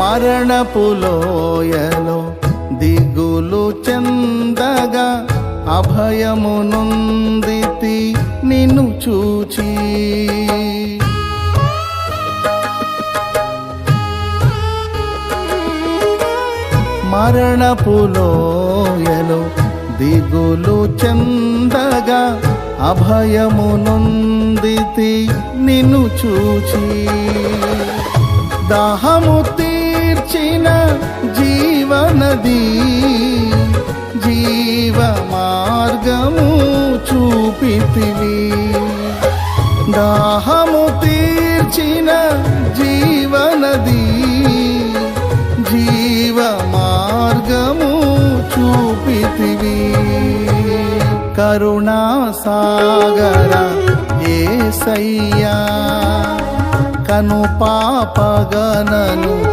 మరణపు లోయలో దిగులు చెందగా అభయము నొందితి నిన్ను చూచి. మరణపు లోయలో దిగులు చెందగా అభయము నొందితి నిన్ను చూచి. దాహము తీర్చిన జీవనది జీవ మార్గము చూపితివి. దాహము తీర్చిన జీవనది జీవ మార్గము చూపితివి. కరుణా సాగర యేసయ్యా కను పాపగనను